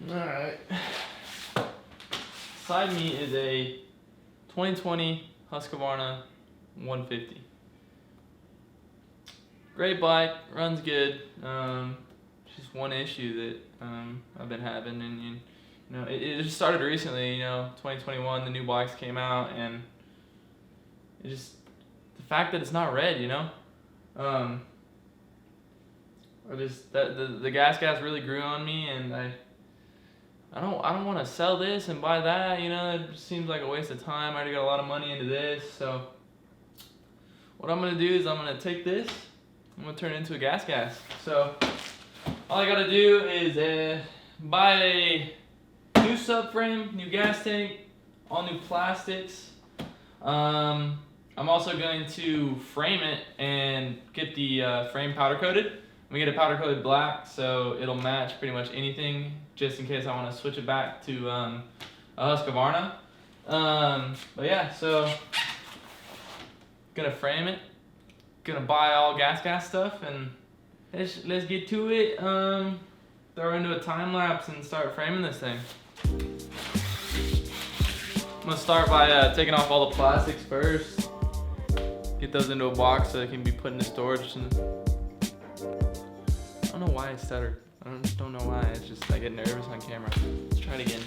Alright. Side me is a 2020 Husqvarna 150. Great bike, runs good. Just one issue that I've been having, and you know, it just started recently. You know, 2021, the new bikes came out, and it just the fact that it's not red. You know, or just that the GasGas really grew on me, and I don't want to sell this and buy that. You know, it just seems like a waste of time. I already got a lot of money into this, so what I'm gonna do is I'm gonna take this. I'm gonna turn it into a GasGas. So all I gotta do is buy a new subframe, new gas tank, all new plastics. I'm also going to frame it and get the frame powder coated. I'm gonna get it powder coated black so it'll match pretty much anything, just in case I want to switch it back to a Husqvarna. But yeah, so gonna frame it. Gonna buy all GasGas stuff, and let's get to it. Throw into a time lapse and start framing this thing. I'm gonna start by taking off all the plastics first. Get those into a box so they can be put into storage. And I don't know why I stuttered. I just don't know why. It's just I get nervous on camera. Let's try it again.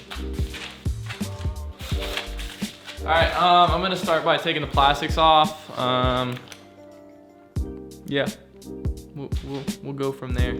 All right, I'm gonna start by taking the plastics off. Yeah, we'll go from there.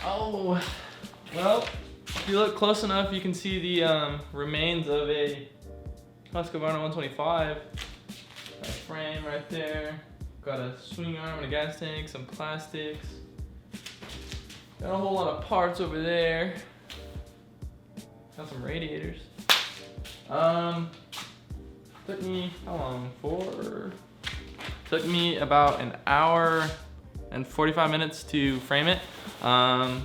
Oh, well, if you look close enough, you can see the remains of a Husqvarna 125. That frame right there. Got a swing arm and a gas tank, some plastics. Got a whole lot of parts over there. Got some radiators. Took me, how long? Took me about an hour and 45 minutes to frame it. Now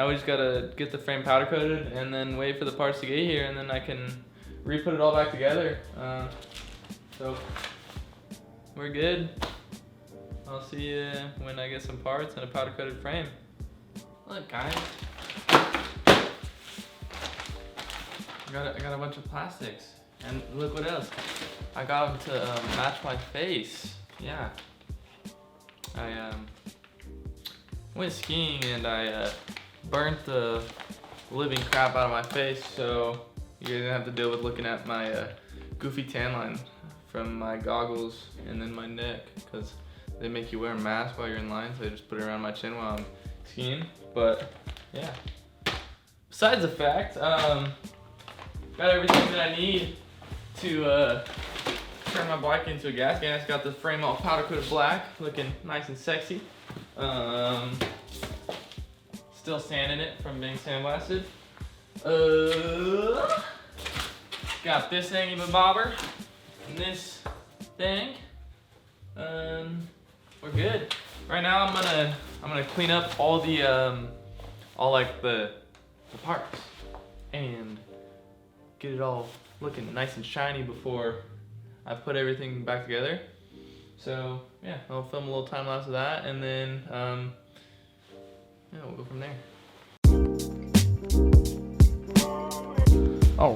we just gotta get the frame powder coated and then wait for the parts to get here, and then I can re-put it all back together. So we're good. I'll see you when I get some parts and a powder coated frame. Look, guys, I got a bunch of plastics, and look what else. I got them to match my face. Yeah. I went skiing and I burnt the living crap out of my face, so you're gonna have to deal with looking at my goofy tan line from my goggles and then my neck, because they make you wear a mask while you're in line, so I just put it around my chin while I'm skiing. But yeah, besides the fact, got everything that I need to turn my bike into a GasGas. Got the frame all powder coated black, looking nice and sexy. Still sanding it from being sandblasted. Got this thingy bobber and this thing. We're good. Right now I'm gonna clean up all the all like the parts and get it all looking nice and shiny before I put everything back together. So yeah, I'll film a little time lapse of that, and then yeah, we'll go from there. All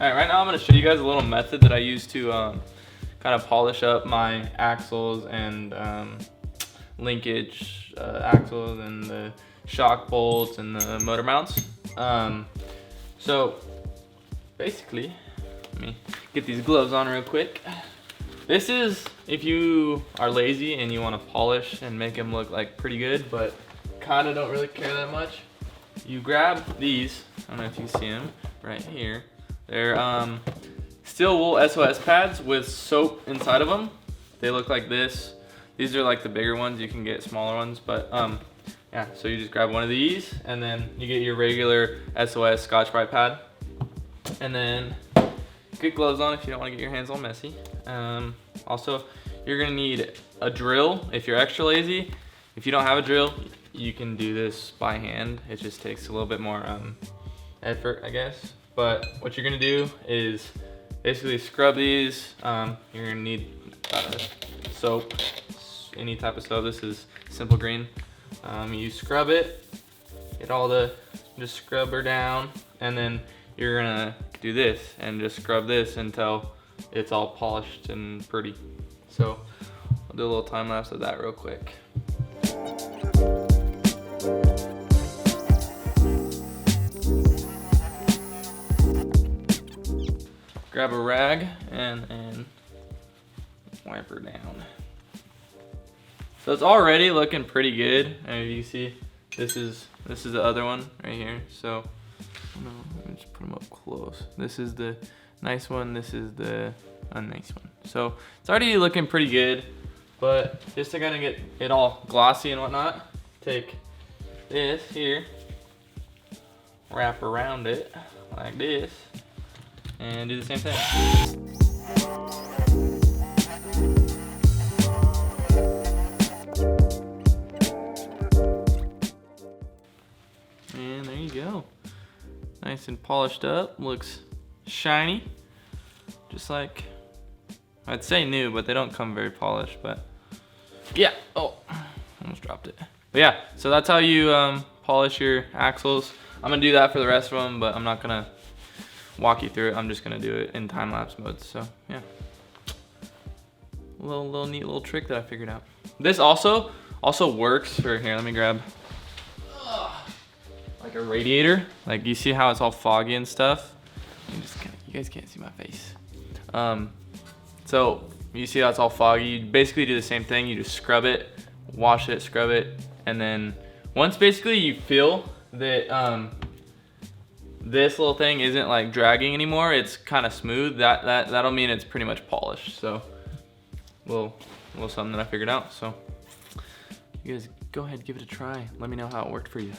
right, now I'm gonna show you guys a little method that I use to kind of polish up my axles and linkage axles and the shock bolts and the motor mounts. So basically, let me get these gloves on real quick. This is if you are lazy and you want to polish and make them look like pretty good, but kind of don't really care that much. You grab these, I don't know if you see them right here. They're steel wool SOS pads with soap inside of them. They look like this. These are like the bigger ones. You can get smaller ones, but yeah, so you just grab one of these, and then you get your regular SOS Scotch-Brite pad. And then get gloves on if you don't want to get your hands all messy. Also, you're gonna need a drill if you're extra lazy. If you don't have a drill, you can do this by hand. It just takes a little bit more effort, I guess. But what you're gonna do is basically scrub these. You're gonna need soap, any type of soap. This is Simple Green. You scrub it, get all the, just scrub her down, and then you're gonna do this and just scrub this until it's all polished and pretty. So I'll do a little time lapse of that real quick. Grab a rag and wipe her down. So it's already looking pretty good. And you see, this is the other one right here. So let me just put them up close. This is the nice one. This is the unnice one. So it's already looking pretty good, but just to kind of get it all glossy and whatnot, take this here, wrap around it like this, and do the same thing. And there you go. Nice and polished up, looks shiny. Just like, I'd say new, but they don't come very polished, but yeah. Oh, almost dropped it. But yeah, so that's how you polish your axles. I'm gonna do that for the rest of them, but I'm not gonna walk you through it. I'm just gonna do it in time-lapse mode, so yeah. Little neat little trick that I figured out. This also works for, here, let me grab, like a radiator. Like you see how it's all foggy and stuff? You guys can't see my face. So you see how it's all foggy? You basically do the same thing. You just scrub it, wash it, scrub it, and then once basically you feel that this little thing isn't like dragging anymore, it's kind of smooth, that'll mean it's pretty much polished. So little something that I figured out. So you guys go ahead, give it a try. Let me know how it worked for you.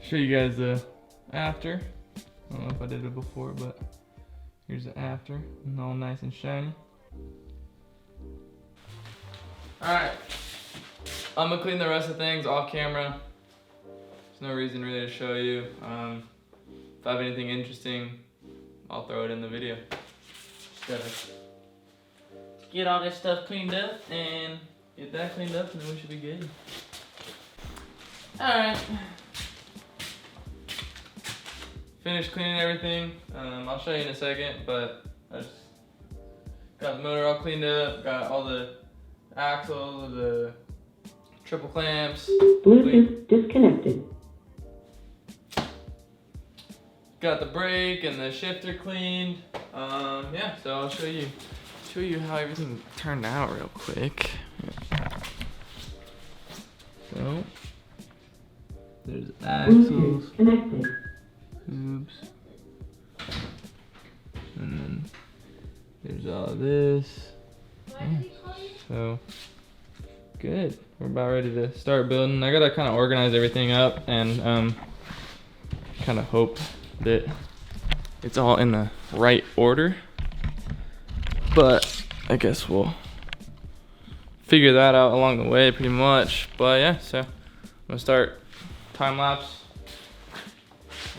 Show you guys the after. I don't know if I did it before, but here's the after, and all nice and shiny. Alright, I'm gonna clean the rest of things off camera. There's no reason really to show you. If I have anything interesting, I'll throw it in the video. Just gotta get all this stuff cleaned up and get that cleaned up, and then we should be good. Alright. Finished cleaning everything. I'll show you in a second, but I just got the motor all cleaned up, got all the axles, the triple clamps. Bluetooth disconnected. Got the brake and the shifter cleaned. Yeah, so I'll show you how everything turned out real quick. So there's axles. Bluetooth connected. Oops. And then there's all this. Yeah. So good. We're about ready to start building. I gotta kind of organize everything up and kind of hope that it's all in the right order. But I guess we'll figure that out along the way pretty much. But yeah, so I'm gonna start time lapse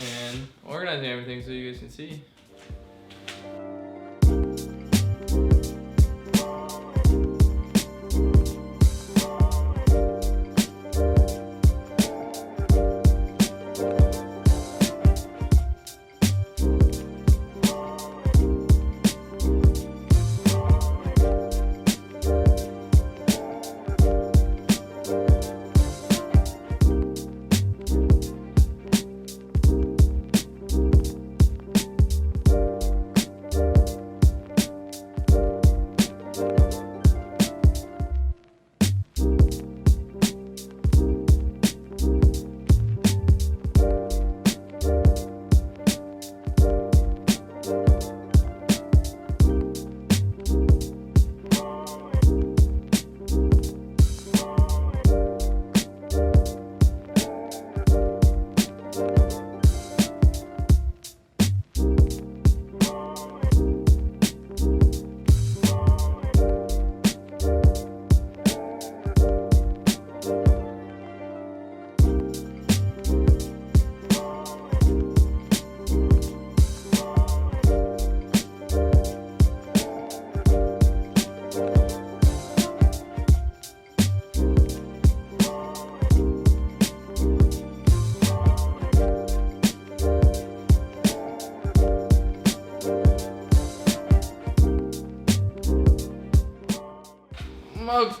and organizing everything so you guys can see.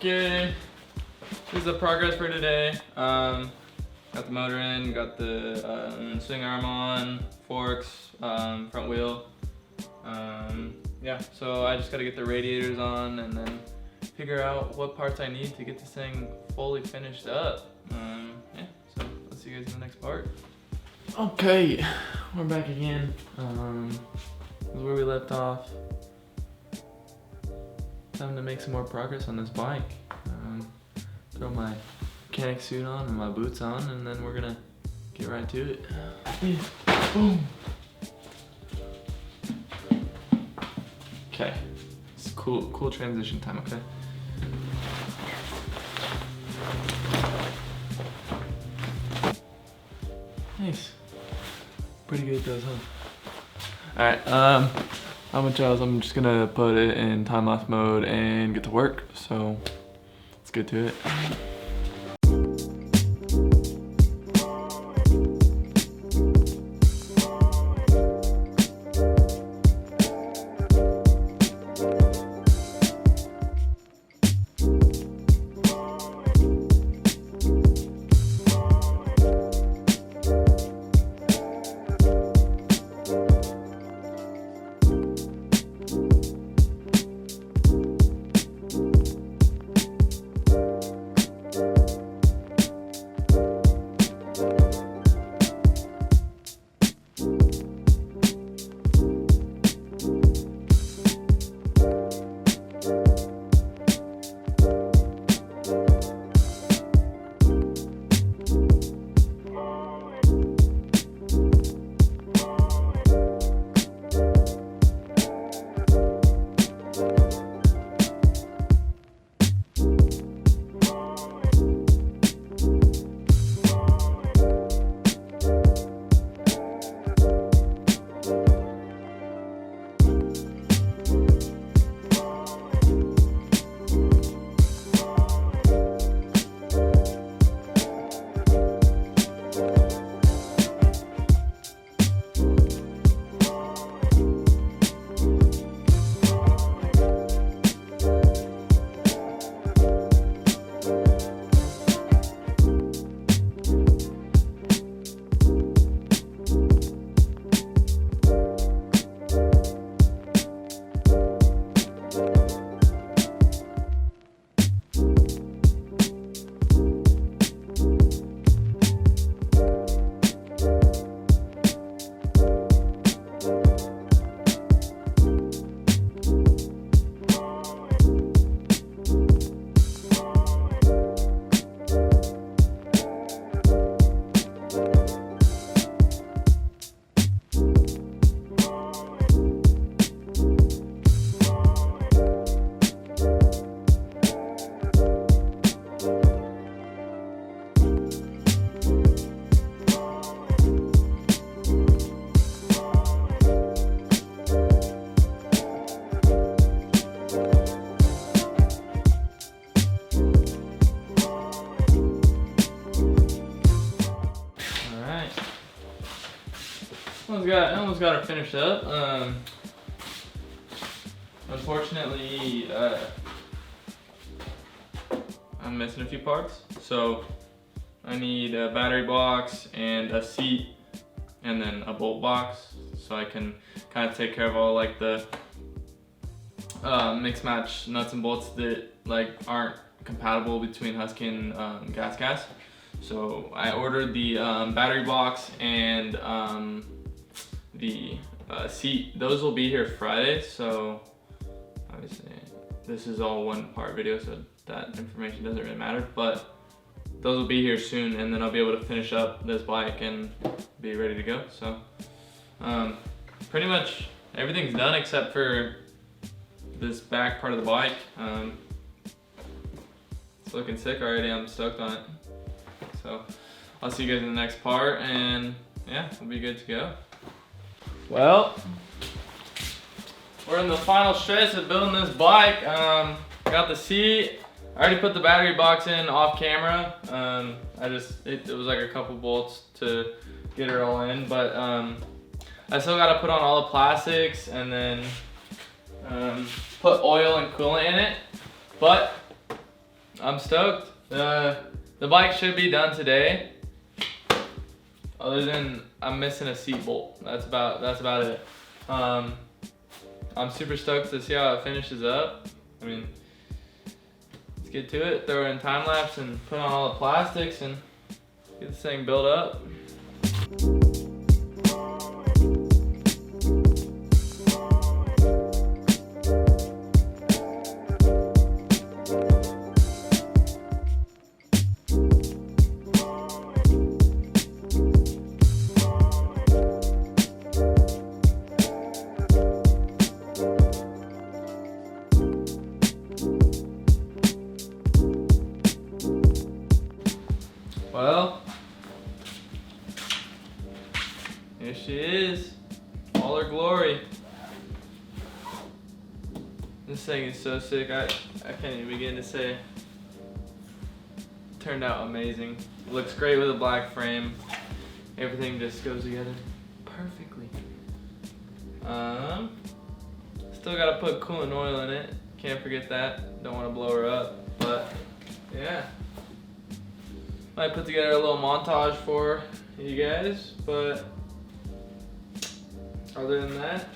Okay, this is the progress for today. Got the motor in, got the swing arm on, forks, front wheel. Yeah, so I just gotta get the radiators on and then figure out what parts I need to get this thing fully finished up. Yeah, so let's see you guys in the next part. Okay, we're back again. This is where we left off. Time to make some more progress on this bike. Throw my mechanic suit on and my boots on, and then we're gonna get right to it. Boom. Okay, it's cool transition time. Okay. Nice. Pretty good those, huh? All right. How much else? I'm just gonna put it in time lapse mode and get to work. So let's get to it. almost got her finished up. Unfortunately, I'm missing a few parts, so I need a battery box and a seat, and then a bolt box, so I can kind of take care of all like the mix match nuts and bolts that like aren't compatible between Husky and GasGas. So I ordered the battery box and the seat. Those will be here Friday, so obviously this is all one part video, so that information doesn't really matter, but those will be here soon, and then I'll be able to finish up this bike and be ready to go. So pretty much everything's done except for this back part of the bike. It's looking sick already. I'm stoked on it. So I'll see you guys in the next part, and yeah, we'll be good to go. Well, we're in the final stretch of building this bike. Got the seat. I already put the battery box in off camera. It was like a couple bolts to get her all in, but I still gotta put on all the plastics and then put oil and coolant in it. But I'm stoked. The bike should be done today. Other than I'm missing a seat bolt. That's about it. I'm super stoked to see how it finishes up. I mean, let's get to it. Throw it in time lapse and put on all the plastics and get this thing built up. Well, here she is, all her glory. This thing is so sick, I can't even begin to say. It turned out amazing. It looks great with a black frame. Everything just goes together perfectly. Still gotta put coolant oil in it. Can't forget that. Don't want to blow her up, but yeah. Might put together a little montage for you guys, but other than that,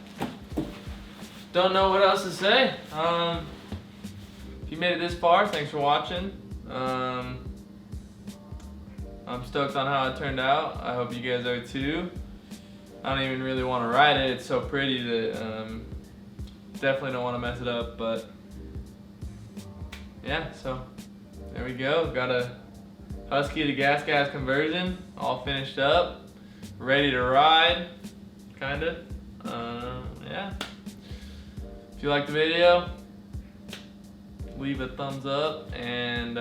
don't know what else to say. If you made it this far, thanks for watching. I'm stoked on how it turned out. I hope you guys are too. I don't even really want to ride it. It's so pretty that definitely don't want to mess it up, but yeah, so there we go. Got a Husky to GasGas conversion, all finished up, ready to ride, kinda. Yeah. If you liked the video, leave a thumbs up and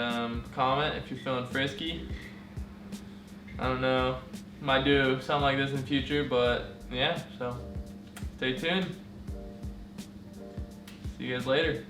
comment if you're feeling frisky. I don't know, might do something like this in the future, but yeah, so stay tuned. See you guys later.